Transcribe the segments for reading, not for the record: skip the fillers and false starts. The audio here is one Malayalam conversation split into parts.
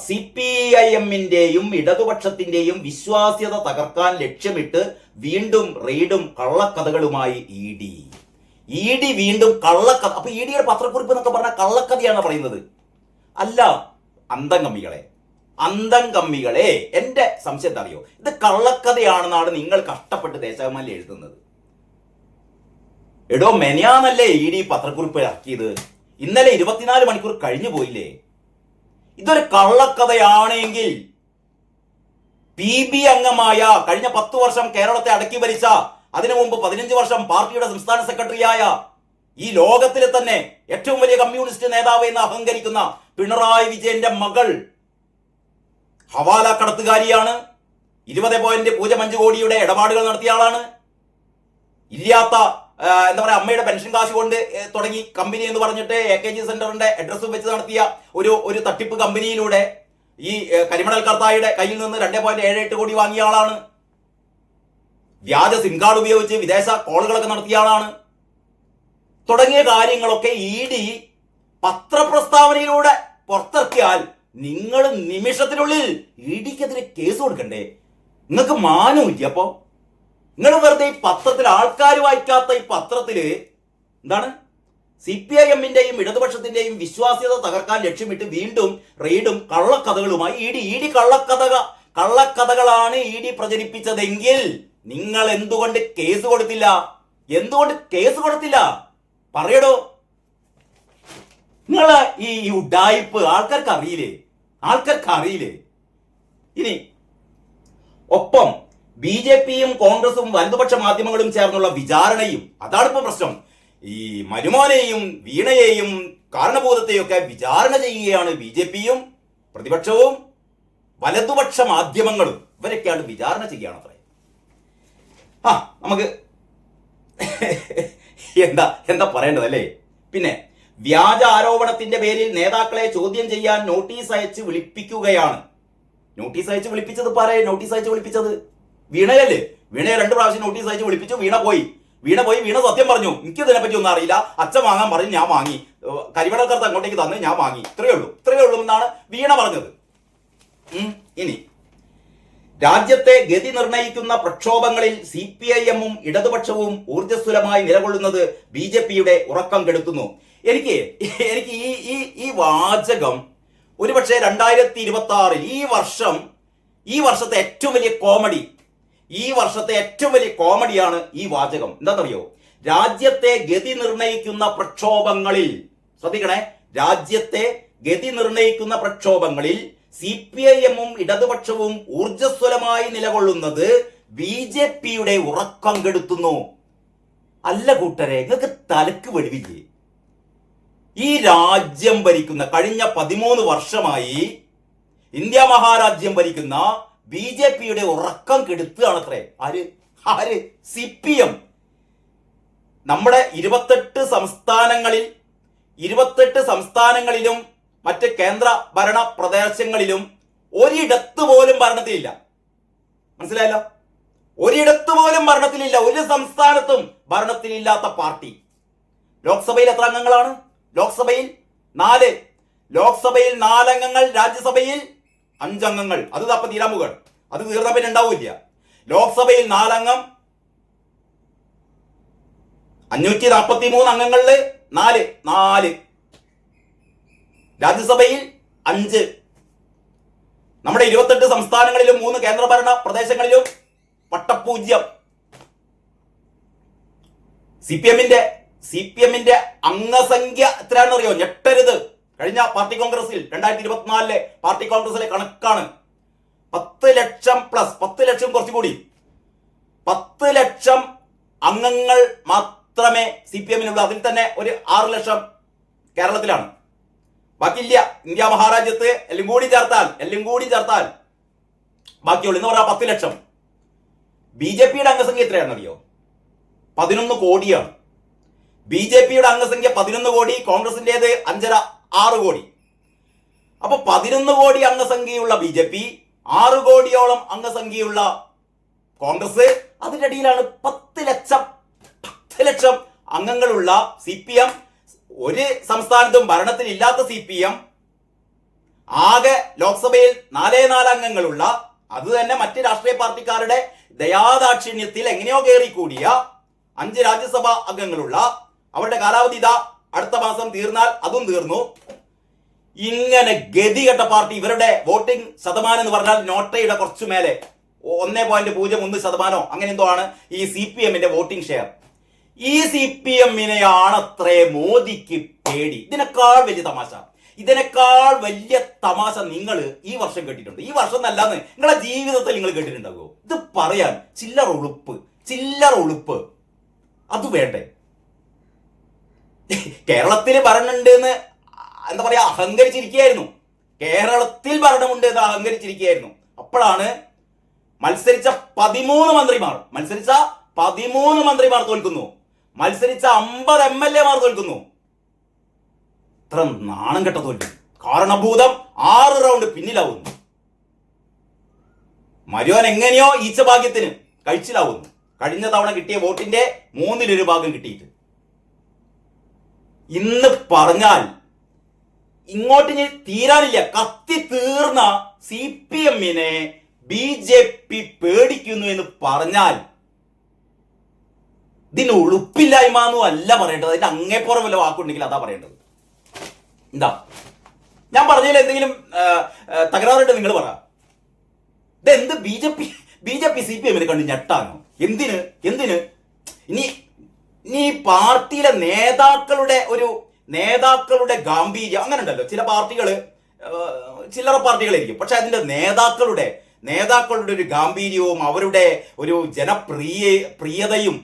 CPIM-ന്റെയും ഇടതുപക്ഷത്തിന്റെയും വിശ്വാസ്യത തകർക്കാൻ ലക്ഷ്യമിട്ട് വീണ്ടും റെയ്ഡും കള്ളക്കഥകളുമായി ഇ ഡി വീണ്ടും കള്ളക്കഥ. അപ്പൊ ഇ ഡിയുടെ പത്രക്കുറിപ്പ് എന്നൊക്കെ പറഞ്ഞാൽ കള്ളക്കഥയാണ് പറയുന്നത്. അല്ല അന്തംകമ്മികളെ എന്റെ സംശയം എന്താ അറിയോ, ഇത് കള്ളക്കഥയാണെന്നാണ് നിങ്ങൾ കഷ്ടപ്പെട്ട് ദേശാഭിമാനിൽ എഴുതുന്നത്. എടോ, മെനയാന്നല്ലേ ഇ ഡി പത്രക്കുറിപ്പ് ഇറക്കിയത്. ഇന്നലെ 24 മണിക്കൂർ കഴിഞ്ഞു പോയില്ലേ. ഇതൊരു കള്ളക്കഥയാണെങ്കിൽ PB അംഗമായ, കഴിഞ്ഞ 10 വർഷം കേരളത്തെ അടക്കി ഭരിച്ച, അതിനു മുമ്പ് 15 വർഷം പാർട്ടിയുടെ സംസ്ഥാന സെക്രട്ടറിയായ, ഈ ലോകത്തിലെ തന്നെ ഏറ്റവും വലിയ കമ്മ്യൂണിസ്റ്റ് നേതാവ് എന്ന് അഹങ്കരിക്കുന്ന പിണറായി വിജയന്റെ മകൾ ഹവാല കടത്തുകാരിയാണ്. 20.05 കോടിയുടെ ഇടപാടുകൾ നടത്തിയ ആളാണ്. ഇല്ലാത്ത എന്താ പറയുക, അമ്മയുടെ പെൻഷൻ കാശ് കൊണ്ട് തുടങ്ങി കമ്പനി എന്ന് പറഞ്ഞിട്ട് AKG സെന്ററിന്റെ അഡ്രസ്സും വെച്ച് നടത്തിയ ഒരു തട്ടിപ്പ് കമ്പനിയിലൂടെ ഈ കരിമണൽ കർത്തായുടെ കയ്യിൽ നിന്ന് 2.78 കോടി വാങ്ങിയ ആളാണ്. വ്യാജ സിം കാർഡ് ഉപയോഗിച്ച് വിദേശ കോളുകളൊക്കെ നടത്തിയ ആളാണ്. തുടങ്ങിയ കാര്യങ്ങളൊക്കെ ഇ ഡി പത്രപ്രസ്താവനയിലൂടെ പുറത്തിറക്കിയാൽ നിങ്ങൾ നിമിഷത്തിനുള്ളിൽ ഇ ഡിക്കെതിരെ കേസ് കൊടുക്കണ്ടേ? നിങ്ങൾക്ക് മാനമില്ല. അപ്പോ നിങ്ങൾ വെറുതെ ഈ പത്രത്തിൽ, ആൾക്കാർ വായിക്കാത്ത ഈ പത്രത്തില് എന്താണ് CPIM-ന്റെയും ഇടതുപക്ഷത്തിന്റെയും വിശ്വാസ്യത തകർക്കാൻ ലക്ഷ്യമിട്ട് വീണ്ടും റെയ്ഡും കള്ളക്കഥകളുമായി ഇ ഡി കള്ളക്കഥകളാണ് ഇ ഡി പ്രചരിപ്പിച്ചതെങ്കിൽ നിങ്ങൾ എന്തുകൊണ്ട് കേസ് കൊടുത്തില്ല? പറയടോ. നിങ്ങൾ ഈ ഉഡായിപ്പ് ആൾക്കാർക്ക് അറിയില്ലേ? ഇനി ഒപ്പം BJP-യും കോൺഗ്രസും വലതുപക്ഷ മാധ്യമങ്ങളും ചേർന്നുള്ള വിചാരണയും, അതാണ് ഇപ്പൊ പ്രശ്നം. ഈ മരുമോനെയും വീണയെയും കാരണബോധത്തെയും ഒക്കെ വിചാരണ ചെയ്യുകയാണ് BJP-യും പ്രതിപക്ഷവും വലതുപക്ഷ മാധ്യമങ്ങളും. ഇവരൊക്കെയാണ് വിചാരണ ചെയ്യുകയാണ് അത്രേ. നമുക്ക് എന്താ പറയേണ്ടതല്ലേ. പിന്നെ വ്യാജ ആരോപണത്തിന്റെ പേരിൽ നേതാക്കളെ ചോദ്യം ചെയ്യാൻ നോട്ടീസ് അയച്ച് വിളിപ്പിക്കുകയാണ്. നോട്ടീസ് അയച്ച് വിളിപ്പിച്ചത് വീണയല്ലേ. വീണയെ 2 പ്രാവശ്യം നോട്ടീസ് അയച്ച് വിളിപ്പിച്ചു. വീണ പോയി. വീണ സത്യം പറഞ്ഞു. എനിക്ക് ഇതിനെപ്പറ്റി ഒന്നും അറിയില്ല. അച്ഛൻ വാങ്ങാൻ പറഞ്ഞു, ഞാൻ വാങ്ങി. കരിമണൽക്കർത്ത് അങ്ങോട്ടേക്ക് തന്നു, ഞാൻ വാങ്ങി. ഇത്രയേ ഉള്ളൂ എന്നാണ് വീണ പറഞ്ഞത്. ഇനി രാജ്യത്തെ ഗതി നിർണയിക്കുന്ന പ്രക്ഷോഭങ്ങളിൽ CPIM-ഉം ഇടതുപക്ഷവും ഊർജ്ജസ്വലമായി നിലകൊള്ളുന്നത് BJP-യുടെ ഉറക്കം കെടുത്തുന്നു. എനിക്ക് ഈ വാചകം ഒരുപക്ഷെ 2026 ഈ വർഷത്തെ ഏറ്റവും വലിയ കോമഡിയാണ് ഈ വാചകം. എന്താണെന്നറിയോ? രാജ്യത്തെ ഗതി നിർണയിക്കുന്ന പ്രക്ഷോഭങ്ങളിൽ, ശ്രദ്ധിക്കണേ, രാജ്യത്തെ ഗതി നിർണയിക്കുന്ന പ്രക്ഷോഭങ്ങളിൽ CPIM-ഉം ഇടതുപക്ഷവും ഊർജ്ജസ്വലമായി നിലകൊള്ളുന്നത് BJP-യുടെ ഉറക്കം കെടുത്തുന്നു. അല്ല കൂട്ടരെ, നിങ്ങൾക്ക് തലക്ക് വെടിവില്ലേ? ഈ രാജ്യം ഭരിക്കുന്ന, കഴിഞ്ഞ 13 വർഷമായി ഇന്ത്യ മഹാരാജ്യം ഭരിക്കുന്ന BJP-യുടെ ഉറക്കം കെടുത്തുകയാണത്രേ. ആര്? CPM. നമ്മുടെ 28 സംസ്ഥാനങ്ങളിലും മറ്റ് കേന്ദ്ര ഭരണ പ്രദേശങ്ങളിലും ഒരിടത്ത് പോലും ഭരണത്തിലില്ല. മനസ്സിലായല്ലോ? ഒരിടത്ത് പോലും ഭരണത്തിലില്ല. ഒരു സംസ്ഥാനത്തും ഭരണത്തിലില്ലാത്ത പാർട്ടി. ലോക്സഭയിൽ എത്ര അംഗങ്ങളാണ്? ലോക്സഭയിൽ 4. ലോക്സഭയിൽ 4 അംഗങ്ങൾ, രാജ്യസഭയിൽ 5 അംഗങ്ങൾ. അത് തപ്പ തീരാമുകൾ, അത് തീർന്ന പിന്നെ ഉണ്ടാവില്ല. ലോക്സഭയിൽ 4 അംഗം, 543 അംഗങ്ങളില് 4. രാജ്യസഭയിൽ 5. നമ്മുടെ 28 സംസ്ഥാനങ്ങളിലും 3 കേന്ദ്രഭരണ പ്രദേശങ്ങളിലും പട്ടപൂജ്യം. CPM-ന്റെ അംഗസംഖ്യ എത്രയാണെന്ന് അറിയോ? ഞെട്ടരുത്. കഴിഞ്ഞ പാർട്ടി കോൺഗ്രസിൽ 2024 പാർട്ടി കോൺഗ്രസിലെ കണക്കാണ്. 10 ലക്ഷം പ്ലസ്, 10 ലക്ഷം കുറച്ചുകൂടി, 10 ലക്ഷം അംഗങ്ങൾ മാത്രമേ CPM-നുള്ളൂ. അതിൽ തന്നെ ഒരു 6 ലക്ഷം കേരളത്തിലാണ്. ബാക്കിയില്ല. ഇന്ത്യ മഹാരാജ്യത്ത് എല്ലാം കൂടി ചേർത്താൽ ബാക്കിയുള്ളൂ എന്ന് പറയാം 10 ലക്ഷം. BJP-യുടെ അംഗസംഖ്യ എത്രയാണെന്നറിയോ? 11 കോടിയാണ്. BJP-യുടെ അംഗസംഖ്യ 11 കോടി, കോൺഗ്രസിന്റേത് 5.5-6 കോടി. അപ്പൊ 11 കോടി അംഗസംഖ്യയുള്ള BJP, 6 കോടിയോളം അംഗസംഖ്യയുള്ള കോൺഗ്രസ്, അതിന്റെ ഇടയിലാണ് 10 ലക്ഷം അംഗങ്ങളുള്ള CPM. ഒരു സംസ്ഥാനത്തും ഭരണത്തിൽ ഇല്ലാത്ത CPM ആകെ ലോക്സഭയിൽ 4 അംഗങ്ങളുള്ള, അത് തന്നെ മറ്റ് രാഷ്ട്രീയ പാർട്ടിക്കാരുടെ ദയാദാക്ഷിണ്യത്തിൽ എങ്ങനെയോ കയറിക്കൂടിയ 5 രാജ്യസഭാ അംഗങ്ങളുള്ള, അവരുടെ കാലാവധി ഇതാ അടുത്ത മാസം തീർന്നാൽ അതും തീർന്നു. ഇങ്ങനെ ഗതികെട്ട പാർട്ടി. ഇവരുടെ വോട്ടിംഗ് ശതമാനം എന്ന് പറഞ്ഞാൽ നോട്ടയുടെ കുറച്ചു മേലെ 1.01% അങ്ങനെ എന്തോ ആണ് ഈ CPM-ന്റെ വോട്ടിംഗ് ഷെയർ. ഈ CPM-നെയാണത്രേ മോദിക്ക് പേടി. ഇതിനേക്കാൾ വലിയ തമാശ നിങ്ങൾ ഈ വർഷം കേട്ടിട്ടുണ്ട്. ഈ വർഷം എന്നല്ലാന്ന് നിങ്ങളെ ജീവിതത്തിൽ നിങ്ങൾ കേട്ടിട്ടുണ്ടാകുമോ? ഇത് പറയാൻ ചില്ലറ ഉളുപ്പ് അത് വേണ്ടേ? കേരളത്തിൽ ഭരണമുണ്ട് എന്ന് എന്താ പറയാ അഹങ്കരിച്ചിരിക്കുകയായിരുന്നു. കേരളത്തിൽ ഭരണമുണ്ട് എന്ന് അഹങ്കരിച്ചിരിക്കുകയായിരുന്നു. അപ്പോഴാണ് മത്സരിച്ച 13 മന്ത്രിമാർ തോൽക്കുന്നു. മത്സരിച്ച 50 MLA-മാർ തോൽക്കുന്നു. ഇത്ര നാണം കെട്ട തോൽക്കും. കാരണഭൂതം 6 റൗണ്ട് പിന്നിലാവുന്നു. മരുവൻ എങ്ങനെയോ ഈച്ചഭാഗ്യത്തിന് കഴിച്ചിലാവുന്നു. കഴിഞ്ഞ തവണ കിട്ടിയ വോട്ടിന്റെ 1/3 ഭാഗം കിട്ടിയിട്ട്. ഇന്ന് പറഞ്ഞാൽ ഇങ്ങോട്ട് തീരാനില്ല. കത്തി തീർന്ന CPM-നെ BJP പേടിക്കുന്നു എന്ന് പറഞ്ഞാൽ ഇതിന് ഉളുപ്പില്ലായ്മ എന്നും അല്ല പറയേണ്ടത്. അതിന്റെ അങ്ങേപ്പുറം വല്ല വാക്കുണ്ടെങ്കിൽ അതാ പറയേണ്ടത്. എന്താ ഞാൻ പറഞ്ഞതിൽ എന്തെങ്കിലും തകരാറുണ്ട് നിങ്ങൾ പറ. ഇതെന്ത് BJP CPM-നെ കണ്ട് ഞെട്ടാനോ? എന്തിന് ഇനി പാർട്ടിയിലെ നേതാക്കളുടെ ഗാംഭീര്യം അങ്ങനെ ഉണ്ടല്ലോ. ചില പാർട്ടികള് ചില്ലറ പാർട്ടികളായിരിക്കും, പക്ഷെ അതിന്റെ നേതാക്കളുടെ ഒരു ഗാംഭീര്യവും അവരുടെ ഒരു ജനപ്രിയതയും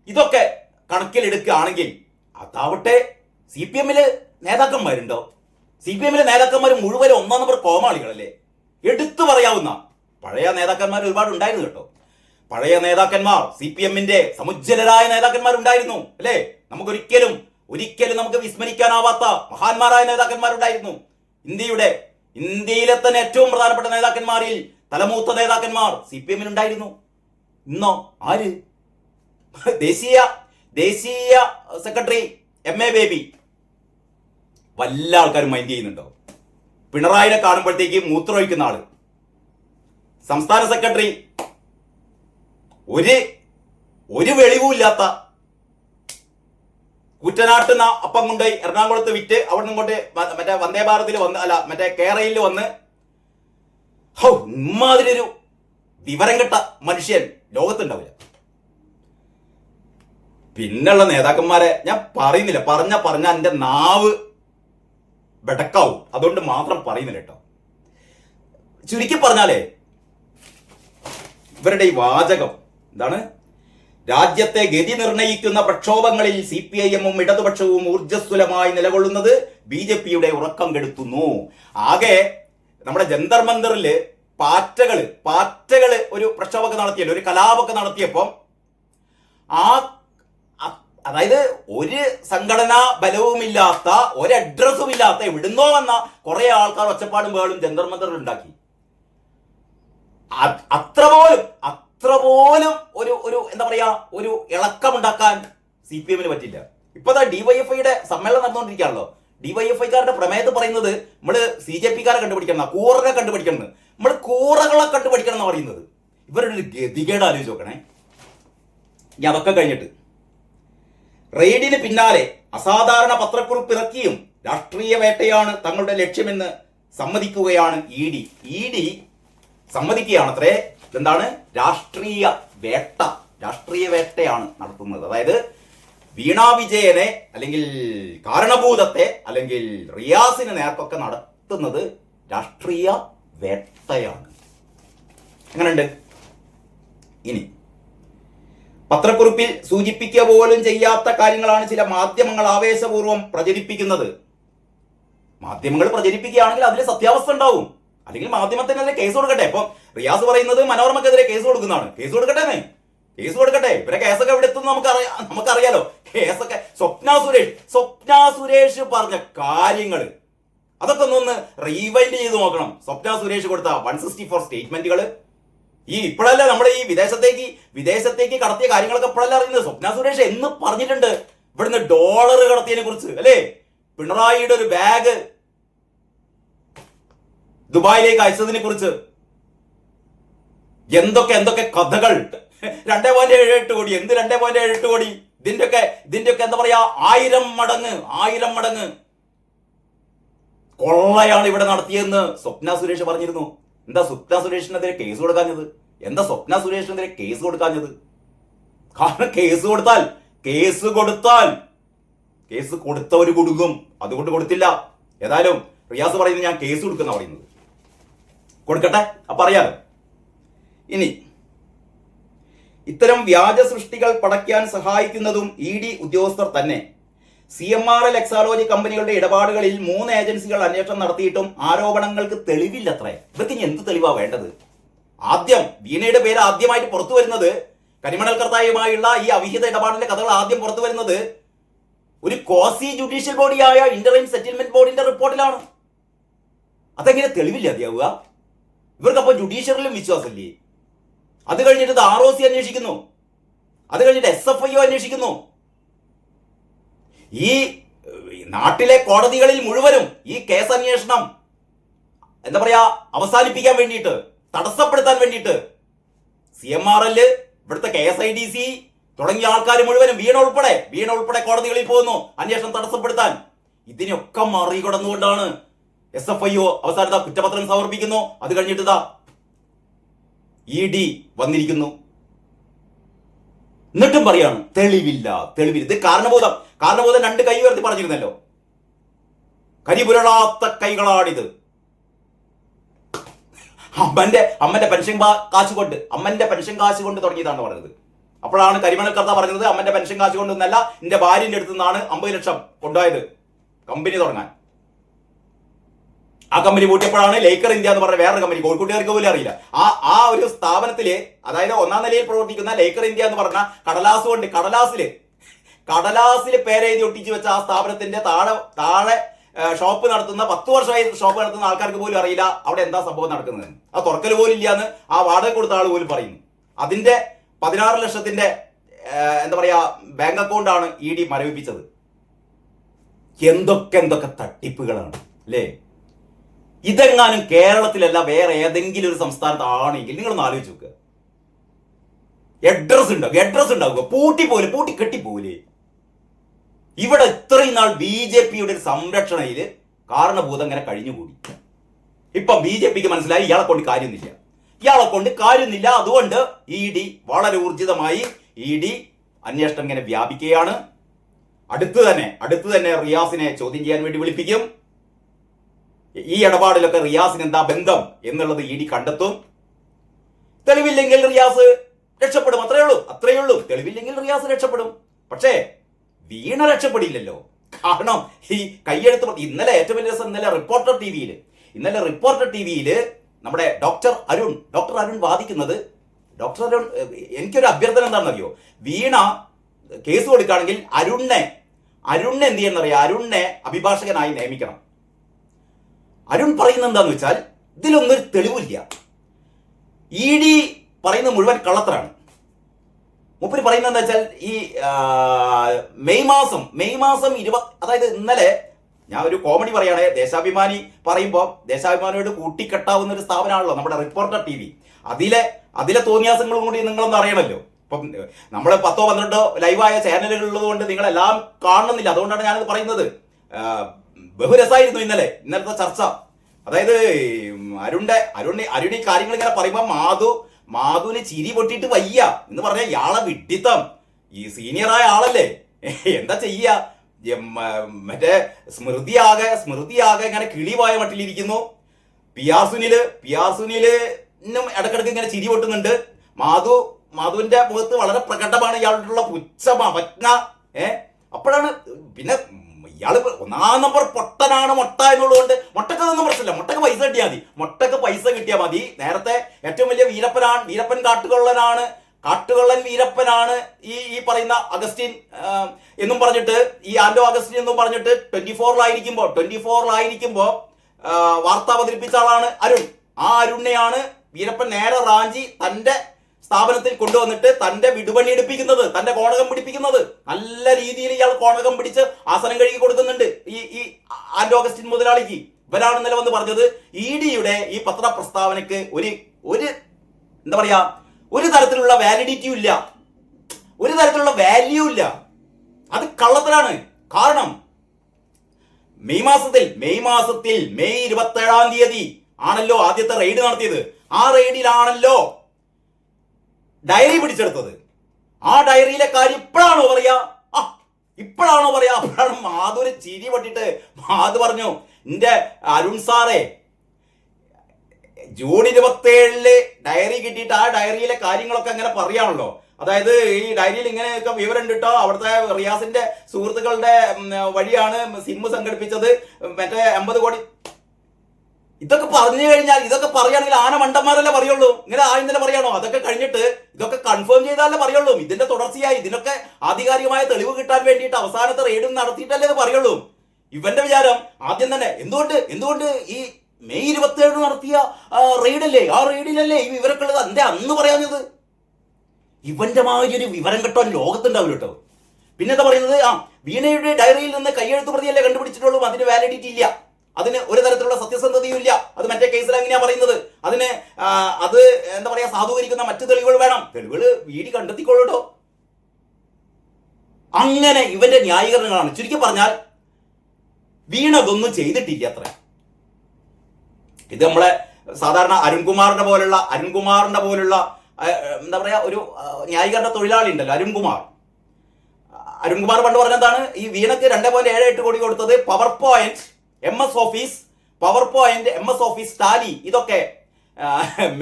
ഇതൊക്കെ കണക്കിലെടുക്കുകയാണെങ്കിൽ അതാവട്ടെ. CPM-ല് നേതാക്കന്മാരുണ്ടോ? CPM-ലെ നേതാക്കന്മാർ മുഴുവൻ 1 നമ്പർ കോമാളികളല്ലേ? എടുത്തു പറയാവുന്ന പഴയ നേതാക്കന്മാർ ഒരുപാട് ഉണ്ടായിരുന്നു കേട്ടോ. പഴയ നേതാക്കന്മാർ, CPM-ന്റെ സമുജ്വലരായ നേതാക്കന്മാരുണ്ടായിരുന്നു അല്ലേ? നമുക്കൊരിക്കലും നമുക്ക് വിസ്മരിക്കാനാവാത്ത മഹാന്മാരായ നേതാക്കന്മാരുണ്ടായിരുന്നു. ഇന്ത്യയിലെ തന്നെ ഏറ്റവും പ്രധാനപ്പെട്ട നേതാക്കന്മാരിൽ തലമൂത്ത നേതാക്കന്മാർ CPM-നുണ്ടായിരുന്നു. ഇന്നോ ആര്? ദേശീയ സെക്രട്ടറി MA ബേബി. വല്ല ആൾക്കാരും മൈൻഡ് ചെയ്യുന്നുണ്ടോ? പിണറായിനെ കാണുമ്പോഴത്തേക്ക് മൂത്രമൊഴിക്കുന്ന ആള്. സംസ്ഥാന സെക്രട്ടറി ഒരു വെളിവുമില്ലാത്ത, കുറ്റനാട്ടുന്ന അപ്പം കൊണ്ടുപോയി എറണാകുളത്ത് വിറ്റ് അവിടെ നിന്ന് ഇങ്ങോട്ട് മറ്റേ വന്ദേ ഭാരതിൽ വന്ന്, അല്ല മറ്റേ കേരളയിൽ വന്ന്, ഇമ്മാതിരി ഒരു വിവരം കെട്ട മനുഷ്യൻ ലോകത്തുണ്ടാവില്ല. പിന്നുള്ള നേതാക്കന്മാരെ ഞാൻ പറയുന്നില്ല. പറഞ്ഞ എന്റെ നാവ് വെടക്കാവും. അതുകൊണ്ട് മാത്രം പറയുന്നില്ല കേട്ടോ. ചുരുക്കി പറഞ്ഞാലേ ഇവരുടെ ഈ വാചകം എന്താണ്? രാജ്യത്തെ ഗതി നിർണയിക്കുന്ന പ്രക്ഷോഭങ്ങളിൽ CPIM-ഉം ഇടതുപക്ഷവും ഊർജ്ജസ്വലമായി നിലകൊള്ളുന്നത് BJP-യുടെ ഉറക്കം കെടുത്തുന്നു. ആകെ നമ്മുടെ ജന്തർ മന്ദറില് പാറ്റകള് ഒരു പ്രക്ഷോഭമൊക്കെ നടത്തിയല്ലോ, ഒരു കലാപമൊക്കെ നടത്തിയപ്പം അതായത് ഒരു സംഘടനാ ബലവുമില്ലാത്ത, ഒരു അഡ്രസ്സും ഇല്ലാത്ത എവിടുന്നോ വന്ന കുറെ ആൾക്കാർ ഒച്ചപ്പാടും ബഹളും ജന്തർ മന്ദറിൽ ഉണ്ടാക്കി. അത്ര പോലും ഒരു എന്താ പറയാ ഒരു ഇളക്കമുണ്ടാക്കാൻ CPM-ന് പറ്റില്ല. ഇപ്പൊ DYFI-യുടെ സമ്മേളനം നടന്നുകൊണ്ടിരിക്കുകയാണല്ലോ. DYFI-കാരുടെ പ്രമേയത്ത് പറയുന്നത് നമ്മള് CJP-കാരെ കണ്ടുപിടിക്കണം, കൂറകളെ കണ്ടുപിടിക്കണം, നമ്മൾ കൂറകളെ കണ്ടുപിടിക്കണം എന്ന് പറയുന്നത്. ഇവരുടെ ഒരു ഗതികേട് ആലോചിച്ച് നോക്കണേ. ഇനി അതൊക്കെ കഴിഞ്ഞിട്ട് റെയ്ഡിന് പിന്നാലെ അസാധാരണ പത്രക്കുറിപ്പ് ഇറക്കിയും രാഷ്ട്രീയ വേട്ടയാണ് തങ്ങളുടെ ലക്ഷ്യമെന്ന് സമ്മതിക്കുകയാണ് ED സമ്മതിക്കുകയാണത്രേ. എന്താണ്? രാഷ്ട്രീയ വേട്ടയാണ് നടത്തുന്നത്. അതായത് വീണ വിജയനെ അല്ലെങ്കിൽ കാരണഭൂതത്തെ അല്ലെങ്കിൽ റിയാസിന് നേർക്കൊക്കെ നടത്തുന്നത് രാഷ്ട്രീയ വേട്ടയാണ്. എങ്ങനെയുണ്ട്? ഇനി പത്രക്കുറിപ്പിൽ സൂചിപ്പിക്കുക പോലും ചെയ്യാത്ത കാര്യങ്ങളാണ് ചില മാധ്യമങ്ങൾ ആവേശപൂർവ്വം പ്രചരിപ്പിക്കുന്നത്. മാധ്യമങ്ങൾ പ്രചരിപ്പിക്കുകയാണെങ്കിൽ അതിൽ സത്യാവസ്ഥ ഉണ്ടാവും. അല്ലെങ്കിൽ മാധ്യമത്തിനെതിരെ കേസ് കൊടുക്കട്ടെ. ഇപ്പം റിയാസ് പറയുന്നത് മനോരമക്കെതിരെ കേസ് കൊടുക്കുന്നതാണ്. കേസ് കൊടുക്കട്ടെ. ഇവരെ കേസൊക്കെ എവിടെ എത്തും നമുക്കറിയാലോ. കേസൊക്കെ സ്വപ്ന സുരേഷ് പറഞ്ഞ കാര്യങ്ങൾ അതൊക്കെ ഒന്ന് റീവൈൻഡ് ചെയ്ത് നോക്കണം. സ്വപ്ന സുരേഷ് കൊടുത്ത 164 സ്റ്റേറ്റ്മെന്റുകൾ ഇപ്പോഴല്ല നമ്മുടെ ഈ വിദേശത്തേക്ക് കടത്തിയ കാര്യങ്ങളൊക്കെ ഇപ്പോഴല്ല അറിയുന്നത്. സ്വപ്ന സുരേഷ് എന്ന് പറഞ്ഞിട്ടുണ്ട് ഇവിടുന്ന് ഡോളർ കടത്തിയതിനെ കുറിച്ച് അല്ലേ? പിണറായിയുടെ ഒരു ബാഗ് ദുബായിലേക്ക് അയച്ചതിനെ കുറിച്ച് എന്തൊക്കെ എന്തൊക്കെ കഥകൾ. 2.78 കോടി, എന്ത് 2.78 കോടി? ഇതിന്റെയൊക്കെ എന്താ പറയാ, 1000 മടങ്ങ് കൊള്ളയാണ് ഇവിടെ നടത്തിയെന്ന് സ്വപ്ന സുരേഷ് പറഞ്ഞിരുന്നു. എന്താ സ്വപ്ന സുരേഷിനെതിരെ കേസ് കൊടുക്കാഞ്ഞത്? കാരണം കേസ് കൊടുത്തവർ കൊടുക്കും, അതുകൊണ്ട് കൊടുത്തില്ല. ഏതായാലും റിയാസ് പറയുന്നത് ഞാൻ കേസ് കൊടുക്കുന്ന പറയുന്നത്, കൊടുക്കട്ടെ, അപ്പൊ അറിയാലോ. ഇനി ഇത്തരം വ്യാജ സൃഷ്ടികൾ പടയ്ക്കാൻ സഹായിക്കുന്നതും ED ഉദ്യോഗസ്ഥർ തന്നെ. CMRL എക്സാലോജി കമ്പനികളുടെ ഇടപാടുകളിൽ 3 ഏജൻസികൾ അന്വേഷണം നടത്തിയിട്ടും ആരോപണങ്ങൾക്ക് തെളിവില്ലത്രേ. ഇവർക്ക് ഇനി എന്ത് തെളിവാ വേണ്ടത്? ആദ്യം വീണയുടെ പേര് ആദ്യമായിട്ട് പുറത്തു വരുന്നത്, കരിമണൽ കർത്തായുമായുള്ള ഈ അവിഹിത ഇടപാടിന്റെ കഥകൾ ആദ്യം പുറത്തു വരുന്നത് ഒരു ക്വാസി ജുഡീഷ്യൽ ബോഡിയായ ഇന്ററിം സെറ്റിൽമെന്റ് ബോർഡിന്റെ റിപ്പോർട്ടിലാണ്. അതെങ്ങനെ തെളിവില്ല അധിയാവുക? ഇവർക്കപ്പോൾ ജുഡീഷ്യറിലും വിശ്വാസമില്ലേ? അത് കഴിഞ്ഞിട്ട് ROC അന്വേഷിക്കുന്നു, അത് കഴിഞ്ഞിട്ട് SFIO അന്വേഷിക്കുന്നു. ഈ നാട്ടിലെ കോടതികളിൽ മുഴുവനും ഈ കേസ് അന്വേഷണം എന്താ പറയാ അവസാനിപ്പിക്കാൻ വേണ്ടിയിട്ട്, തടസ്സപ്പെടുത്താൻ വേണ്ടിയിട്ട് CMRL, ഇവിടുത്തെ KSIDC തുടങ്ങിയ ആൾക്കാർ മുഴുവനും വീണ ഉൾപ്പെടെ കോടതികളിൽ പോകുന്നു അന്വേഷണം തടസ്സപ്പെടുത്താൻ. ഇതിനൊക്കെ മറികടന്നുകൊണ്ടാണ് SFIO അവസാനത്തെ കുറ്റപത്രം സമർപ്പിക്കുന്നു. അത് കഴിഞ്ഞിട്ട് ED വന്നിരിക്കുന്നു. എന്നിട്ടും പറയാണ് തെളിവില്ല. ഇത് കാരണബോധം 2 കൈ ഉയർത്തി പറഞ്ഞിരുന്നല്ലോ. കരിപുരളാത്ത കൈകളാണിത്. അമ്മന്റെ പെൻഷൻ കാശ് കൊണ്ട് തുടങ്ങിയതാണ് പറഞ്ഞത്. അപ്പോഴാണ് കരിമണൽ കർത്ത പറഞ്ഞത് അമ്മന്റെ പെൻഷൻ കാശ് കൊണ്ടൊന്നല്ല, എന്റെ ഭാര്യന്റെ അടുത്ത് നിന്നാണ് 50 ലക്ഷം കൊണ്ടുപോയത് കമ്പനി തുടങ്ങാൻ. ആ കമ്പനി പൂട്ടിയപ്പോഴാണ് ലേക്കർ ഇന്ത്യ എന്ന് പറഞ്ഞ വേറൊരു കമ്പനി, കോഴിക്കോട്ടുകാർക്ക് പോലും അറിയില്ല, ആ ഒരു സ്ഥാപനത്തില്, അതായത് 1ാം നിലയിൽ പ്രവർത്തിക്കുന്ന ലേക്കർ ഇന്ത്യ എന്ന് പറഞ്ഞ കടലാസില് പേരെഴുതി ഒട്ടിച്ചു വെച്ച ആ സ്ഥാപനത്തിന്റെ താഴെ ഷോപ്പ് നടത്തുന്ന 10 വർഷമായി ഷോപ്പ് നടത്തുന്ന ആൾക്കാർക്ക് പോലും അറിയില്ല അവിടെ എന്താ സംഭവം നടക്കുന്നത്. ആ തുറക്കൽ പോലും ഇല്ലാന്ന് ആ വാടക കൊടുത്ത ആൾ പോലും പറയുന്നു. അതിന്റെ 16 ലക്ഷത്തിന്റെ എന്താ പറയാ ബാങ്ക് അക്കൗണ്ടാണ് ED മരവിപ്പിച്ചത്. എന്തൊക്കെ തട്ടിപ്പുകളാണ് അല്ലേ? ഇതെങ്ങാനും കേരളത്തിലല്ല വേറെ ഏതെങ്കിലും ഒരു സംസ്ഥാനത്താണെങ്കിൽ നിങ്ങളൊന്ന് ആലോചിച്ച് നോക്കുക. അഡ്രസ് ഉണ്ടാവുക, പൂട്ടി കെട്ടിപ്പോവില്ലേ? ഇവിടെ ഇത്രയും നാൾ BJPയുടെ ഒരു സംരക്ഷണയില് കാരണഭൂതം ഇങ്ങനെ കഴിഞ്ഞുകൂടി. ഇപ്പൊ BJPക്ക് മനസ്സിലായി ഇയാളെ കൊണ്ട് കാര്യമൊന്നുമില്ല. അതുകൊണ്ട് ED വളരെ ഊർജിതമായി അന്വേഷണം ഇങ്ങനെ വ്യാപിക്കുകയാണ്. അടുത്ത് തന്നെ റിയാസിനെ ചോദ്യം ചെയ്യാൻ വേണ്ടി വിളിപ്പിക്കും. ഈ ഇടപാടിലൊക്കെ റിയാസിന് എന്താ ബന്ധം എന്നുള്ളത് ED കണ്ടെത്തും. തെളിവില്ലെങ്കിൽ റിയാസ് രക്ഷപ്പെടും, അത്രയേ ഉള്ളൂ. തെളിവില്ലെങ്കിൽ റിയാസ് രക്ഷപ്പെടും. പക്ഷേ വീണ രക്ഷപ്പെടില്ലല്ലോ. കാരണം ഈ കയ്യെഴുത്ത് ഇന്നലെ ഏറ്റവും വലിയ രസം, റിപ്പോർട്ടർ ടിവിയില് നമ്മുടെ ഡോക്ടർ അരുൺ വാദിക്കുന്നത്, എനിക്കൊരു അഭ്യർത്ഥന എന്താണെന്നറിയോ, വീണ കേസ് കൊടുക്കുകയാണെങ്കിൽ അരുണിനെ എന്ത് ചെയ്യുന്നറിയാം, അരുണിനെ അഭിഭാഷകനായി നിയമിക്കണം. അരുൺ പറയുന്നത് എന്താന്ന് വെച്ചാൽ ഇതിലൊന്നും ഒരു തെളിവില്ല. ED പറയുന്നത് മുഴുവൻ കള്ളത്തരാണ്. മൂപ്പര് പറയുന്നത് എന്താ വെച്ചാൽ ഈ മെയ് മാസം 20, അതായത് ഇന്നലെ ഞാൻ ഒരു കോമഡി പറയുകയാണെ, ദേശാഭിമാനി പറയുമ്പോൾ ദേശാഭിമാനിയോട് കൂട്ടിക്കെട്ടാവുന്ന ഒരു സ്ഥാപനമാണല്ലോ നമ്മുടെ റിപ്പോർട്ടർ TV. അതിലെ തോന്നിയാസങ്ങളും കൂടി നിങ്ങളൊന്നും അറിയണമല്ലോ. ഇപ്പം നമ്മൾ 10-12 ലൈവായ ചാനലുകൾ ഉള്ളത് കൊണ്ട് നിങ്ങളെല്ലാം കാണുന്നില്ല. അതുകൊണ്ടാണ് ഞാനത് പറയുന്നത്. ബഹുരസായിരുന്നു ഇന്നലത്തെ ചർച്ച. അതായത് അരുണി കാര്യങ്ങൾ ഇങ്ങനെ പറയുമ്പോൾ മാധുവിന് ചിരി പൊട്ടിയിട്ട് വയ്യ എന്ന് പറഞ്ഞ ഇയാളെ വിഡ്ഢിത്തം. ഈ സീനിയറായ ആളല്ലേ, എന്താ ചെയ്യാ? മറ്റേ സ്മൃതിയാകെ ഇങ്ങനെ കിളിവായ മട്ടിലിരിക്കുന്നു. PR സുനിലിനും ഇടക്കിടക്ക് ഇങ്ങനെ ചിരി പൊട്ടുന്നുണ്ട്. മാധുവിന്റെ മുഖത്ത് വളരെ പ്രകടമാണ് ഇയാളുടെ പുച്ഛമ. അപ്പോഴാണ് പിന്നെ ഇയാള് 1ാം നമ്പർ പൊട്ടനാണ് മൊട്ട എന്നുള്ളതുകൊണ്ട്, മൊട്ടക്കൊന്നും പ്രശ്നമില്ല, മൊട്ടക്ക് പൈസ കിട്ടിയാൽ മതി. നേരത്തെ ഏറ്റവും വലിയ വീരപ്പൻ കാട്ടുകൊള്ളൻ വീരപ്പനാണ് ഈ പറയുന്ന അഗസ്റ്റിൻ എന്നും പറഞ്ഞിട്ട്, ഈ ആന്റോ അഗസ്റ്റിൻ എന്നും പറഞ്ഞിട്ട് 24-ലായിരിക്കുമ്പോ വാർത്ത അവതരിപ്പിച്ച ആളാണ് അരുൺ. ആ അരുണിനെയാണ് വീരപ്പൻ നേരെ റാഞ്ചി തന്റെ സ്ഥാപനത്തിൽ കൊണ്ടുവന്നിട്ട് തന്റെ വിടുപണി എടുപ്പിക്കുന്നത്, തന്റെ കോണകം പിടിപ്പിക്കുന്നത്. നല്ല രീതിയിൽ ഇയാൾ കോണകം പിടിച്ച് ആസനം കഴുകി കൊടുക്കുന്നുണ്ട് ഈ ആന്റോ അഗസ്റ്റിൻ മുതലാളിക്ക്. ഇവരാണ് ഇന്നലെ വന്ന് പറഞ്ഞത് ഇ ഡിയുടെ ഈ പത്രപ്രസ്താവനയ്ക്ക് ഒരു എന്താ പറയാ, ഒരു തരത്തിലുള്ള വാലിഡിറ്റിയും ഇല്ല, ഒരു തരത്തിലുള്ള വാല്യൂ ഇല്ല. അത് കള്ളത്തരാണ്. കാരണം മെയ് മാസത്തിൽ മെയ് 27-ാം തീയതി ആണല്ലോ ആദ്യത്തെ റെയ്ഡ് നടത്തിയത്. ആ റെയ്ഡിലാണല്ലോ ഡയറി പിടിച്ചെടുത്തത്. ആ ഡയറിയിലെ കാര്യം ഇപ്പോഴാണോ പറയാ? അപ്പോഴാണ് മാധുര് ചിരി പറ്റിട്ട് മാധു പറഞ്ഞു, എന്റെ അരുൺ സാറേ, ജൂൺ 27 ഡയറി കിട്ടിയിട്ട് ആ ഡയറിയിലെ കാര്യങ്ങളൊക്കെ അങ്ങനെ പറയാണല്ലോ. അതായത് ഈ ഡയറിയിൽ ഇങ്ങനെയൊക്കെ വിവരം കിട്ടോ, അവിടുത്തെ റിയാസിന്റെ സുഹൃത്തുക്കളുടെ വഴിയാണ് സിം സംഘടിപ്പിച്ചത്, മറ്റേ 50 കോടി. ഇതൊക്കെ പറഞ്ഞു കഴിഞ്ഞാൽ, ഇതൊക്കെ പറയുകയാണെങ്കിൽ ആന മണ്ടന്മാരല്ലേ പറയുള്ളൂ. ഇങ്ങനെ ഇന്നലെ പറയാണോ? അതൊക്കെ കഴിഞ്ഞിട്ട് ഇതൊക്കെ കൺഫേം ചെയ്താലേ പറയുള്ളൂ. ഇതിന്റെ തുടർച്ചയായി ഇതിനൊക്കെ ആധികാരികമായ തെളിവ് കിട്ടാൻ വേണ്ടിയിട്ട് അവസാനത്തെ റെയ്ഡും നടത്തിയിട്ടല്ലേ ഇത് പറയുള്ളൂ. ഇവന്റെ വിചാരം ആദ്യം തന്നെ എന്തുകൊണ്ട് ഈ മെയ് 27 നടത്തിയ റെയ്ഡല്ലേ, ആ റെയ്ഡിലല്ലേ ഈ വിവരമൊക്കെ ഉള്ളത്, എന്തേ അന്ന് പറയാഞ്ഞത്? ഇവന്റെ മാതിരി ഒരു വിവരം കിട്ടാൻ ലോകത്തുണ്ടാവില്ല കേട്ടോ. പിന്നെ എന്താ പറയുന്നത്, വീണയുടെ ഡയറിയിൽ നിന്ന് കയ്യെഴുത്ത് പ്രതിയല്ലേ കണ്ടുപിടിച്ചിട്ടുള്ളൂ, അതിന് വാലിഡിറ്റി ഇല്ല, അതിന് ഒരു തരത്തിലുള്ള സത്യസന്ധതയും ഇല്ല. അത് മറ്റേ കേസിൽ എങ്ങനെയാ പറയുന്നത്? അതിന് അത് എന്താ പറയാ, സാധൂകരിക്കുന്ന മറ്റു തെളിവുകൾ വേണം. തെളിവുകൾ വീടി കണ്ടെത്തിക്കൊള്ളൂട്ടോ. അങ്ങനെ ഇവന്റെ ന്യായീകരണങ്ങളാണ്. ചുരുക്കി പറഞ്ഞാൽ വീണ ഇതൊന്നും ചെയ്തിട്ടില്ല അത്ര. ഇത് നമ്മളെ സാധാരണ അരുൺകുമാറിന്റെ പോലുള്ള എന്താ പറയാ, ഒരു ന്യായീകരണ തൊഴിലാളി ഉണ്ടല്ലോ, അരുൺകുമാർ പണ്ട് പറഞ്ഞതാണ്, ഈ വീണക്ക് 2.78 കോടി കൊടുത്തത് power point, MS office, Tally, ഇതൊക്കെ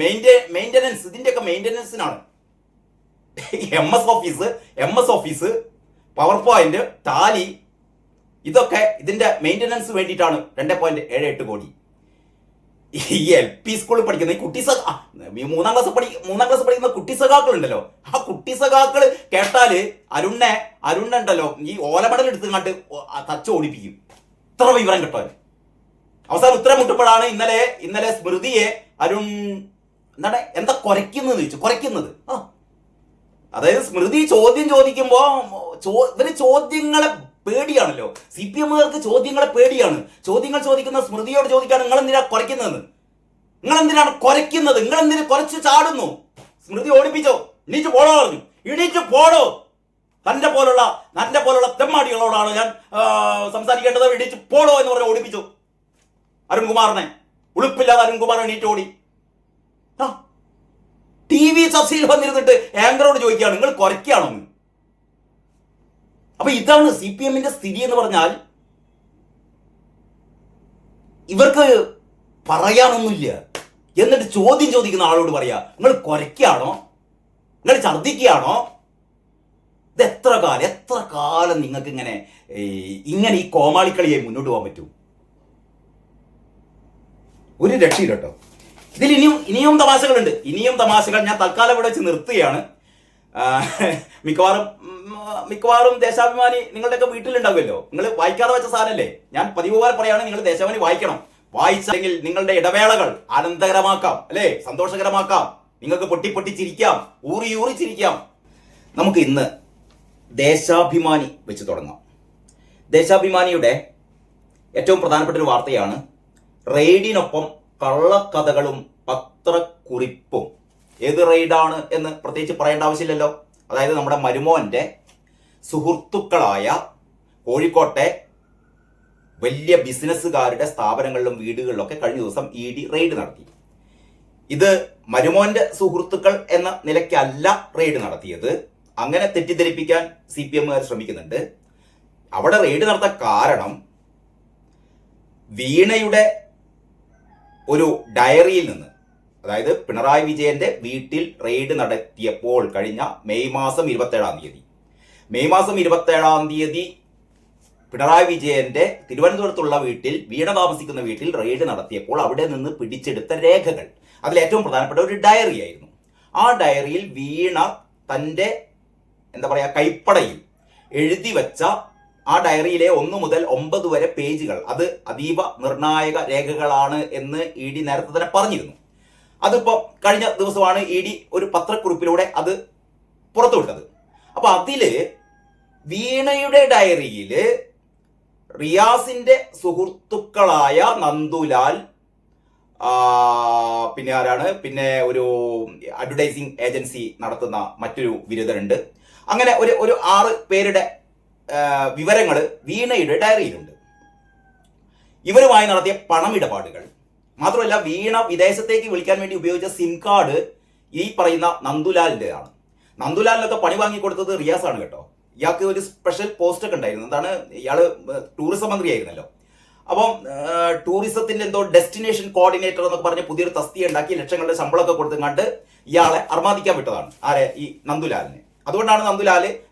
മെയിൻ്റനൻസ്, ഇതിന്റെയൊക്കെ മെയിൻ്റനൻസിനാണ്. MS office, power point, Tally, ഇതൊക്കെ ഇതിന്റെ മെയിൻ്റനൻസ് വേണ്ടിയിട്ടാണ് 2.78 കോടി. ഈ LP സ്കൂളിൽ പഠിക്കുന്ന ഈ മൂന്നാം ക്ലാസ് പഠിക്കുന്ന കുട്ടി സഖാക്കൾ ഉണ്ടല്ലോ, ആ കുട്ടി സഖാക്കൾ കേട്ടാല് അരുണ്ണുണ്ടല്ലോ ഈ ഓലമടൽ എടുത്തുങ്ങാട്ട് തച്ച് ഓടിപ്പിക്കും. ഇത്ര വിവരം കിട്ടാൻ അവസാനം ഉത്തരം മുട്ടപ്പോഴാണ് ഇന്നലെ സ്മൃതിയെ അരുൺ എന്താ കുറയ്ക്കുന്നത്. അതായത് സ്മൃതി ചോദ്യം ചോദിക്കുമ്പോ ഇവര് ചോദ്യങ്ങളെ പേടിയാണല്ലോ. CPM-കാർക്ക് ചോദ്യങ്ങളെ പേടിയാണ്. ചോദ്യങ്ങൾ ചോദിക്കുന്ന സ്മൃതിയോട് ചോദിക്കാണ്, നിങ്ങൾ എന്തിനാണ് കുറയ്ക്കുന്നത്, നിങ്ങൾ എന്തിനു കുറച്ച് ചാടുന്നു? സ്മൃതി ഓടിപ്പിച്ചോ, എണീറ്റ് പോടോ പറഞ്ഞു. എണീറ്റ് പോടോ, തന്റെ പോലുള്ള തെമ്മാടികളോടാണ് ഞാൻ സംസാരിക്കേണ്ടത്, എണീറ്റ് പോടോ എന്ന് പറഞ്ഞ് ഓടിപ്പിച്ചു അരുൺകുമാറിനെ. ഉളുപ്പില്ലാതെ അരുൺകുമാർ എണീറ്റ് ഓടി. TV ചർച്ചയിൽ വന്നിരുന്നിട്ട് ആങ്കറോട് ചോദിക്കുകയാണ്, നിങ്ങൾ കുറയ്ക്കുകയാണോ? അപ്പൊ ഇതാണ് CPM-ന്റെ സ്ഥിതി എന്ന് പറഞ്ഞാൽ, ഇവർക്ക് പറയാനൊന്നുമില്ല. എന്നിട്ട് ചോദ്യം ചോദിക്കുന്ന ആളോട് പറയാ, നിങ്ങൾ കുറയ്ക്കുകയാണോ, നിങ്ങൾ ഛർദ്ദിക്കുകയാണോ? ഇത് എത്ര കാലം നിങ്ങൾക്ക് ഇങ്ങനെ ഈ കോമാളിക്കളിയെ മുന്നോട്ട് പോകാൻ പറ്റും? ഒരു രക്ഷയില്ല കേട്ടോ. ഇതിൽ ഇനിയും തമാശകളുണ്ട്. ഞാൻ തൽക്കാലം ഇവിടെ വെച്ച് നിർത്തുകയാണ്. മിക്കവാറും ദേശാഭിമാനി നിങ്ങളുടെയൊക്കെ വീട്ടിലുണ്ടാവുമല്ലോ. നിങ്ങൾ വായിക്കാതെ വെച്ച സാധനമല്ലേ. ഞാൻ പതിവ് പോലെ പറയാണ്, നിങ്ങൾ ദേശാഭിമാനി വായിക്കണം. വായിച്ചെങ്കിൽ നിങ്ങളുടെ ഇടവേളകൾ ആനന്ദകരമാക്കാം, അല്ലേ, സന്തോഷകരമാക്കാം. നിങ്ങൾക്ക് പൊട്ടി ചിരിക്കാം, ഊറി ചിരിക്കാം. നമുക്ക് ഇന്ന് ദേശാഭിമാനി വെച്ച് തുടങ്ങാം. ദേശാഭിമാനിയുടെ ഏറ്റവും പ്രധാനപ്പെട്ട ഒരു വാർത്തയാണ്, റെയ്ഡിനൊപ്പം കള്ളക്കഥകളും പത്രക്കുറിപ്പും. ഏത് റെയ്ഡാണ് എന്ന് പ്രത്യേകിച്ച് പറയേണ്ട ആവശ്യമില്ലല്ലോ. അതായത് നമ്മുടെ മരുമോന്റെ സുഹൃത്തുക്കളായ കോഴിക്കോട്ടെ വലിയ ബിസിനസ്സുകാരുടെ സ്ഥാപനങ്ങളിലും വീടുകളിലൊക്കെ കഴിഞ്ഞ ദിവസം ED റെയ്ഡ് നടത്തി. ഇത് മരുമോന്റെ സുഹൃത്തുക്കൾ എന്ന നിലയ്ക്കല്ല റെയ്ഡ് നടത്തിയത്. അങ്ങനെ തെറ്റിദ്ധരിപ്പിക്കാൻ CPM-കാർ ശ്രമിക്കുന്നുണ്ട്. അവിടെ റെയ്ഡ് നടത്താൻ കാരണം വീണയുടെ ഒരു ഡയറിയിൽ നിന്ന്, അതായത് പിണറായി വിജയന്റെ വീട്ടിൽ റെയ്ഡ് നടത്തിയപ്പോൾ കഴിഞ്ഞ മെയ് മാസം 27-ാം തീയതി പിണറായി വിജയന്റെ തിരുവനന്തപുരത്തുള്ള വീട്ടിൽ, വീണ താമസിക്കുന്ന വീട്ടിൽ റെയ്ഡ് നടത്തിയപ്പോൾ അവിടെ നിന്ന് പിടിച്ചെടുത്ത രേഖകൾ, അതിൽ ഏറ്റവും പ്രധാനപ്പെട്ട ഒരു ഡയറി ആയിരുന്നു. ആ ഡയറിയിൽ വീണ തന്റെ എന്താ പറയാ കൈപ്പടയിൽ എഴുതി വെച്ച ആ ഡയറിയിലെ 1 മുതൽ 9 വരെ പേജുകൾ, അത് അതീവ നിർണായക രേഖകളാണ് എന്ന് ED നേരത്തെ തന്നെ പറഞ്ഞിരുന്നു. അതിപ്പോ കഴിഞ്ഞ ദിവസമാണ് ED ഒരു പത്രക്കുറിപ്പിലൂടെ അത് പുറത്തുവിട്ടത്. അപ്പൊ അതില് വീണയുടെ ഡയറിയില് റിയാസിന്റെ സുഹൃത്തുക്കളായ നന്ദുലാൽ, പിന്നെ ആരാണ്, പിന്നെ ഒരു അഡ്വർടൈസിങ് ഏജൻസി നടത്തുന്ന മറ്റൊരു ബിരുദനുണ്ട്. അങ്ങനെ ഒരു 6 പേരുടെ വിവരങ്ങൾ വീണയുടെ ഡയറിയിലുണ്ട്. ഇവരുമായി നടത്തിയ പണമിടപാടുകൾ മാത്രമല്ല, വീണ വിദേശത്തേക്ക് വിളിക്കാൻ വേണ്ടി ഉപയോഗിച്ച സിം കാർഡ് ഈ പറയുന്ന നന്ദുലാലിൻ്റെതാണ്. നന്ദുലാലിനൊക്കെ പണി വാങ്ങിക്കൊടുത്തത് റിയാസാണ് കേട്ടോ. ഇയാൾക്ക് ഒരു സ്പെഷ്യൽ പോസ്റ്റ് ഒക്കെ ഉണ്ടായിരുന്നു. എന്താണ്, ഇയാള് ടൂറിസം മന്ത്രിയായിരുന്നല്ലോ. അപ്പം ടൂറിസത്തിന്റെ എന്തോ ഡെസ്റ്റിനേഷൻ കോർഡിനേറ്റർ എന്നൊക്കെ പറഞ്ഞ് പുതിയൊരു തസ്തിക ഉണ്ടാക്കി ലക്ഷങ്ങളുടെ ശമ്പളമൊക്കെ കൊടുത്തുകൊണ്ട് ഇയാളെ അർമാദിക്കാൻ വിട്ടതാണ്. ആരെ? ഈ നന്ദുലാലിനെ. അതുകൊണ്ടാണ്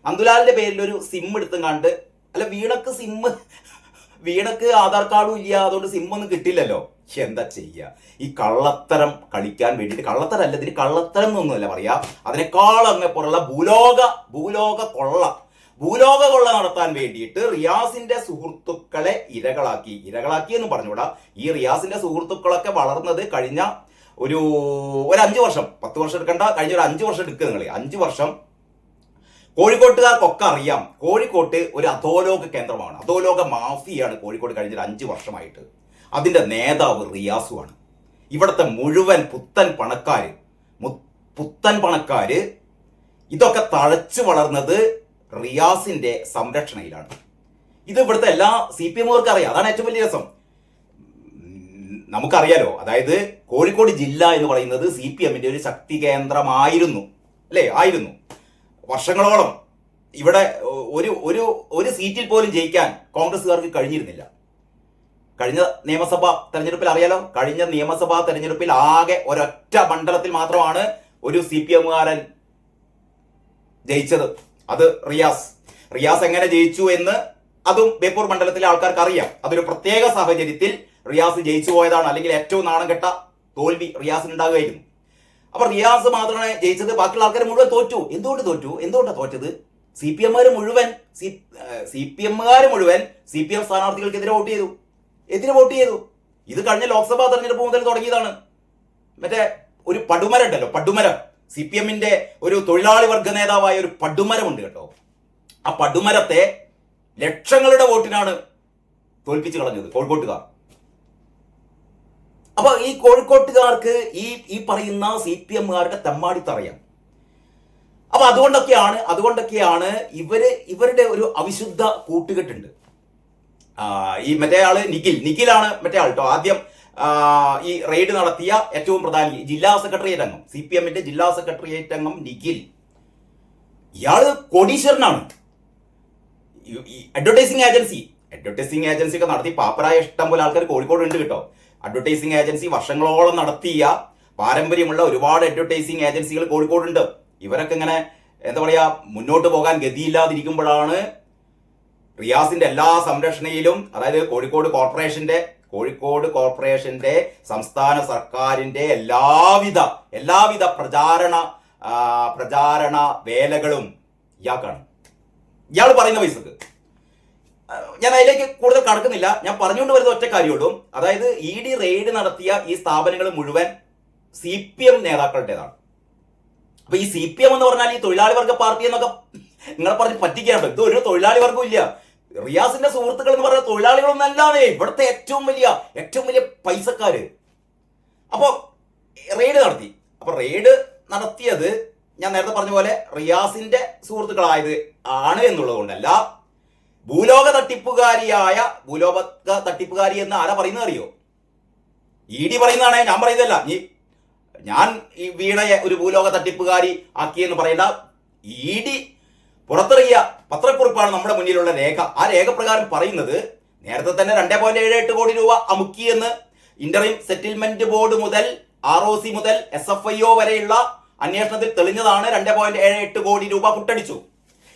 നന്ദുലാലിന്റെ പേരിൽ ഒരു സിം എടുത്തും കണ്ട്, അല്ല വീണക്ക് ആധാർ കാർഡും ഇല്ല, അതുകൊണ്ട് സിം ഒന്നും കിട്ടില്ലല്ലോ. എന്താ ചെയ്യുക? ഈ കള്ളത്തരം കളിക്കാൻ വേണ്ടിയിട്ട്, കള്ളത്തരല്ല, ഇതിന് കള്ളത്തരം എന്നൊന്നുമല്ല പറയാ, അതിനേക്കാൾ അങ്ങ് പുറമുള്ള ഭൂലോക കൊള്ള നടത്താൻ വേണ്ടിയിട്ട് റിയാസിന്റെ സുഹൃത്തുക്കളെ ഇരകളാക്കി എന്ന് പറഞ്ഞുകൂടാ. ഈ റിയാസിന്റെ സുഹൃത്തുക്കളൊക്കെ വളർന്നത് കഴിഞ്ഞ ഒരു 5 വർഷം, 10 വർഷം എടുക്കണ്ട, കഴിഞ്ഞ ഒരു 5 വർഷം എടുക്കുക നിങ്ങൾ. 5 വർഷം കോഴിക്കോട്ടുകാർക്കൊക്കെ അറിയാം, കോഴിക്കോട്ട് ഒരു അധോലോക കേന്ദ്രമാണ്, അധോലോക മാഫിയാണ് കോഴിക്കോട് കഴിഞ്ഞ 5 വർഷമായിട്ട്. അതിന്റെ നേതാവ് റിയാസുമാണ്. ഇവിടുത്തെ മുഴുവൻ പുത്തൻ പണക്കാര് ഇതൊക്കെ തഴച്ചു വളർന്നത് റിയാസിന്റെ സംരക്ഷണയിലാണ്. ഇത് ഇവിടുത്തെ എല്ലാ CPM-കാർക്കും അറിയാം. അതാണ് ഏറ്റവും വലിയ രസം. നമുക്കറിയാലോ, അതായത് കോഴിക്കോട് ജില്ല എന്ന് പറയുന്നത് CPM-ന്റെ ഒരു ശക്തി കേന്ദ്രമായിരുന്നു, അല്ലേ? ആയിരുന്നു. വർഷങ്ങളോളം ഇവിടെ ഒരു സീറ്റിൽ പോലും ജയിക്കാൻ കോൺഗ്രസ്സുകാർക്ക് കഴിഞ്ഞിരുന്നില്ല. കഴിഞ്ഞ നിയമസഭാ തെരഞ്ഞെടുപ്പിൽ അറിയാലോ, കഴിഞ്ഞ നിയമസഭാ തെരഞ്ഞെടുപ്പിൽ ആകെ ഒരൊറ്റ മണ്ഡലത്തിൽ മാത്രമാണ് ഒരു CPM-കാരൻ ജയിച്ചത്. അത് റിയാസ് എങ്ങനെ ജയിച്ചു എന്ന് അതും ബേപ്പൂർ മണ്ഡലത്തിലെ ആൾക്കാർക്ക് അറിയാം. അതൊരു പ്രത്യേക സാഹചര്യത്തിൽ റിയാസ് ജയിച്ചു പോയതാണ്. അല്ലെങ്കിൽ ഏറ്റവും നാണം കെട്ട തോൽവി റിയാസിന് ഉണ്ടാകുമായിരുന്നു. അപ്പൊ റിയാസ് മാത്രമാണ് ജയിച്ചത്, ബാക്കിയുള്ള ആൾക്കാർ മുഴുവൻ തോറ്റു. എന്തുകൊണ്ടാണ് തോറ്റത്? CPM-കാർ മുഴുവൻ CPM സ്ഥാനാർത്ഥികൾക്കെതിരെ വോട്ട് ചെയ്തു. ഇത് കഴിഞ്ഞ ലോക്സഭാ തെരഞ്ഞെടുപ്പ് മുതൽ തുടങ്ങിയതാണ്. മറ്റേ ഒരു പടുമരം ഉണ്ടല്ലോ, പടുമരം, CPM-ന്റെ ഒരു തൊഴിലാളി വർഗ നേതാവായ ഒരു പടുമരമുണ്ട് കേട്ടോ. ആ പടുമരത്തെ ലക്ഷങ്ങളുടെ വോട്ടിനാണ് തോൽപ്പിച്ചു കളഞ്ഞത് കോഴിക്കോട്ടുകാർ. അപ്പൊ ഈ കോഴിക്കോട്ടുകാർക്ക് ഈ പറയുന്ന CPM-കാരുടെ തെമ്മാടിത്തറിയാം. അപ്പൊ അതുകൊണ്ടൊക്കെയാണ് ഇവരുടെ ഒരു അവിശുദ്ധ കൂട്ടുകെട്ടുണ്ട്. ഈ മറ്റേ ആള് നിഖിലാണ് മറ്റേ ആൾ കേട്ടോ. ആദ്യം ഈ റെയ്ഡ് നടത്തിയ ഏറ്റവും പ്രധാനി ജില്ലാ സെക്രട്ടേറിയറ്റ് അംഗം, CPM-ന്റെ ജില്ലാ സെക്രട്ടേറിയറ്റ് അംഗം നിഖിൽ. ഇയാള് കോടീശ്വരനാണ്. അഡ്വർടൈസിങ് ഏജൻസി ഒക്കെ നടത്തി പാപ്പരായ ഇഷ്ടം പോലെ ആൾക്കാർ കോഴിക്കോട് ഉണ്ട് കേട്ടോ. അഡ്വർടൈസിങ് ഏജൻസി വർഷങ്ങളോളം നടത്തിയ പാരമ്പര്യമുള്ള ഒരുപാട് അഡ്വർടൈസിങ് ഏജൻസികൾ കോഴിക്കോടുണ്ട്. ഇവരൊക്കെ ഇങ്ങനെ എന്താ പറയാ, മുന്നോട്ട് പോകാൻ ഗതിയില്ലാതിരിക്കുമ്പോഴാണ് റിയാസിന്റെ എല്ലാ സംരക്ഷണയിലും, അതായത് കോഴിക്കോട് കോർപ്പറേഷന്റെ സംസ്ഥാന സർക്കാരിന്റെ എല്ലാവിധ പ്രചാരണ വേലകളും ഇയാൾക്കാണ്. ഇയാൾ പറയുന്ന പൈസക്ക്. ഞാൻ അതിലേക്ക് കൂടുതൽ കടക്കുന്നില്ല. ഞാൻ പറഞ്ഞുകൊണ്ട് വരുന്ന ഒറ്റ കാര്യമുള്ളൂ. അതായത് ED റെയ്ഡ് നടത്തിയ ഈ സ്ഥാപനങ്ങൾ മുഴുവൻ CPM നേതാക്കളുടേതാണ്. അപ്പൊ ഈ CPM എന്ന് പറഞ്ഞാൽ ഈ തൊഴിലാളി വർഗ പാർട്ടി എന്നൊക്കെ നിങ്ങളെ പറഞ്ഞ് പറ്റിക്കാണ്. ഇത് ഒരു തൊഴിലാളി വർഗവും ഇല്ല. റിയാസിന്റെ സുഹൃത്തുക്കൾ എന്ന് പറയുന്ന തൊഴിലാളികളൊന്നും അല്ലാതെ ഇവിടുത്തെ ഏറ്റവും വലിയ പൈസക്കാര്. അപ്പൊ റെയ്ഡ് നടത്തിയത് ഞാൻ നേരത്തെ പറഞ്ഞ പോലെ റിയാസിന്റെ സുഹൃത്തുക്കളായത് ആണ് എന്നുള്ളത് കൊണ്ടല്ല. ഭൂലോക തട്ടിപ്പുകാരി എന്ന് ആരാ പറയുന്നത് അറിയോ? ED പറയുന്നതാണ്, ഞാൻ പറയുന്നതല്ല. ഞാൻ ഈ വീണയെ ഒരു ഭൂലോക തട്ടിപ്പുകാരി ആക്കിയെന്ന് പറയേണ്ട. ED പുറത്തിറങ്ങിയ പത്രക്കുറിപ്പാണ് നമ്മുടെ മുന്നിലുള്ള രേഖ. ആ രേഖ പ്രകാരം പറയുന്നത് നേരത്തെ തന്നെ 2.78 കോടി രൂപ അമുക്കിയെന്ന് ഇന്ററിം സെറ്റിൽമെന്റ് ബോർഡ് മുതൽ ROC മുതൽ SFIO വരെയുള്ള അന്വേഷണത്തിൽ തെളിഞ്ഞതാണ്. 2.78 കോടി രൂപ പുട്ടടിച്ചു.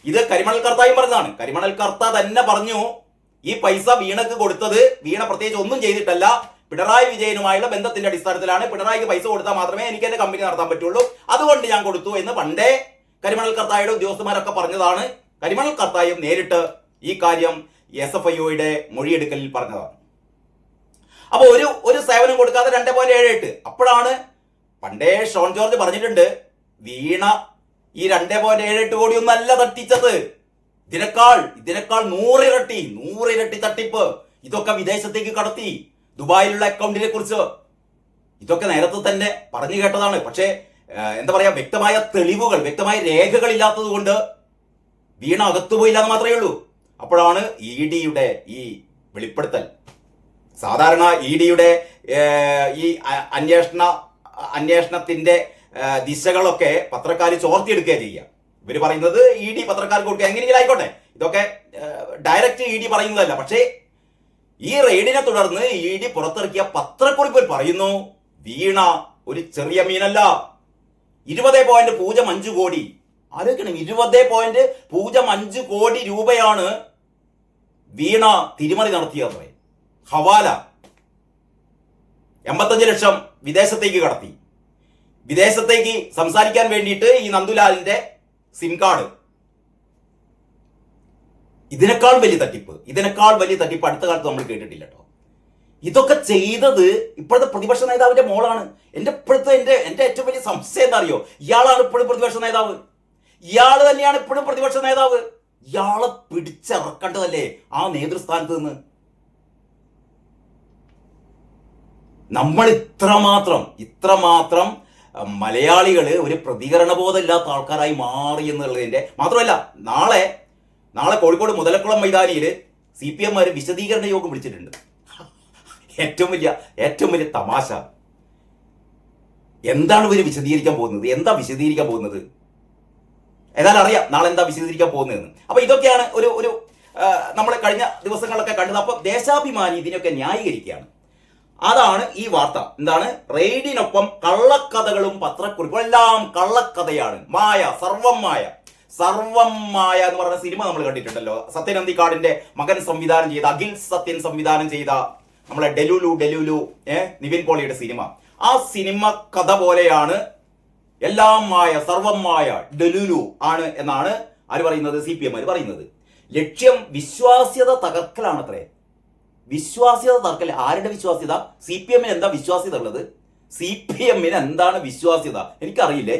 ഇത് കരിമണൽ കർത്തായും പറഞ്ഞതാണ്. കരിമണൽ കർത്ത തന്നെ പറഞ്ഞു, ഈ പൈസ വീണക്ക് കൊടുത്തത് വീണ പ്രത്യേകിച്ച് ഒന്നും ചെയ്തിട്ടല്ല, പിണറായി വിജയനുമായുള്ള ബന്ധത്തിന്റെ അടിസ്ഥാനത്തിലാണ്. പിണറായിക്ക് പൈസ കൊടുത്താൽ മാത്രമേ എനിക്ക് എന്റെ കമ്പനി നടത്താൻ പറ്റുള്ളൂ, അതുകൊണ്ട് ഞാൻ കൊടുത്തു എന്ന് പണ്ടേ കരിമണൽ കർത്തായുടെ ഉദ്യോഗസ്ഥന്മാരൊക്കെ പറഞ്ഞതാണ്. കരിമണൽ കർത്തായും നേരിട്ട് ഈ കാര്യം SFIOയുടെ മൊഴിയെടുക്കലിൽ പറഞ്ഞതാണ്. അപ്പൊ ഒരു സേവനം കൊടുക്കാതെ 2.78. അപ്പോഴാണ് പണ്ടേ ഷോൺ ജോർജ് പറഞ്ഞിട്ടുണ്ട്, വീണ ഈ 2.78 കോടി ഒന്നല്ല തട്ടിച്ചത്, ഇതിനേക്കാൾ നൂറിരട്ടി തട്ടിപ്പ് ഇതൊക്കെ വിദേശത്തേക്ക് കടത്തി. ദുബായിലുള്ള അക്കൗണ്ടിനെ കുറിച്ച് ഇതൊക്കെ നേരത്തെ തന്നെ പറഞ്ഞു കേട്ടതാണ്. പക്ഷേ എന്താ പറയാ, വ്യക്തമായ തെളിവുകൾ, വ്യക്തമായ രേഖകൾ ഇല്ലാത്തത് കൊണ്ട് വീണ അകത്തുപോയില്ല എന്ന് മാത്രമേ ഉള്ളൂ. അപ്പോഴാണ് EDയുടെ ഈ വെളിപ്പെടുത്തൽ. സാധാരണ EDയുടെ ഈ അന്വേഷണത്തിന്റെ ദിശകളൊക്കെ പത്രക്കാർ ചോർത്തിയെടുക്കുക ചെയ്യുക. ഇവർ പറയുന്നത് ED പത്രക്കാർക്ക് കൊടുക്കുക, എങ്ങനെയെങ്കിലും ആയിക്കോട്ടെ, ഇതൊക്കെ ഡയറക്റ്റ് ED പറയുന്നതല്ല. പക്ഷേ ഈ റെയ്ഡിനെ തുടർന്ന് ED പുറത്തിറക്കിയ പത്രക്കുറിപ്പിൽ പറയുന്നു, വീണ ഒരു ചെറിയ മീനല്ല. 20.05 കോടി, ആലോചിക്കണം, 20.05 കോടി രൂപയാണ് വീണ തിരിമറി നടത്തിയത്. ഹവാല 85 ലക്ഷം വിദേശത്തേക്ക് കടത്തി. വിദേശത്തേക്ക് സംസാരിക്കാൻ വേണ്ടിയിട്ട് ഈ നന്ദുലാലിന്റെ സിം കാർഡ്. ഇതിനേക്കാൾ വലിയ തട്ടിപ്പ് അടുത്ത കാലത്ത് നമ്മൾ കേട്ടിട്ടില്ല കേട്ടോ. ഇതൊക്കെ ചെയ്തത് ഇപ്പോഴത്തെ പ്രതിപക്ഷ നേതാവിന്റെ മോളാണ്. എന്റെ ഏറ്റവും വലിയ സംശയം എന്താ അറിയോ, ഇയാളാണ് ഇപ്പോഴും പ്രതിപക്ഷ നേതാവ്. ഇയാൾ തന്നെയാണ് ഇപ്പോഴും പ്രതിപക്ഷ നേതാവ്. ഇയാളെ പിടിച്ചിറക്കേണ്ടതല്ലേ ആ നേതൃസ്ഥാനത്ത് നിന്ന്. നമ്മൾ ഇത്രമാത്രം മലയാളികള് ഒരു പ്രതികരണബോധമില്ലാത്ത ആൾക്കാരായി മാറി എന്നുള്ളതിന്റെ മാത്രമല്ല, നാളെ കോഴിക്കോട് മുതലക്കുളം മൈതാനിയിൽ CPM വിശദീകരണ യോഗം വിളിച്ചിട്ടുണ്ട്. ഏറ്റവും വലിയ തമാശ. എന്താണ് ഇവര് വിശദീകരിക്കാൻ പോകുന്നത്? ഏതായാലും അറിയാം നാളെ എന്താ വിശദീകരിക്കാൻ പോകുന്നതെന്ന്. അപ്പൊ ഇതൊക്കെയാണ് ഒരു നമ്മൾ കഴിഞ്ഞ ദിവസങ്ങളിലൊക്കെ കണ്ടത്. അപ്പൊ ദേശാഭിമാനി ഇതിനൊക്കെ ന്യായീകരിക്കുകയാണ്. അതാണ് ഈ വാർത്ത. എന്താണ്? റെയ്ഡിനൊപ്പം കള്ളക്കഥകളും പത്രക്കുറിപ്പും എല്ലാം കള്ളക്കഥയാണ്. സർവം മായ എന്ന് പറയുന്ന സിനിമ നമ്മൾ കണ്ടിട്ടുണ്ടല്ലോ. സത്യൻ അന്തിക്കാടിന്റെ മകൻ സംവിധാനം ചെയ്ത, അഖിൽ സത്യൻ സംവിധാനം ചെയ്ത നമ്മളെ ഡെലുലു നിവിൻ പോളിയുടെ സിനിമ. ആ സിനിമ കഥ പോലെയാണ് എല്ലാം സർവം മായ, ഡെലുലു ആണ് എന്നാണ് ആര് പറയുന്നത്? CPM പറയുന്നത്. ലക്ഷ്യം വിശ്വാസ്യത തകർക്കലാണത്രേ. വിശ്വാസ്യത തകർക്കൽ. ആരുടെ വിശ്വാസ്യത? CPM എന്താ വിശ്വാസ്യത ഉള്ളത്? CPM എന്താണ് വിശ്വാസ്യത? എനിക്കറിയില്ലേ.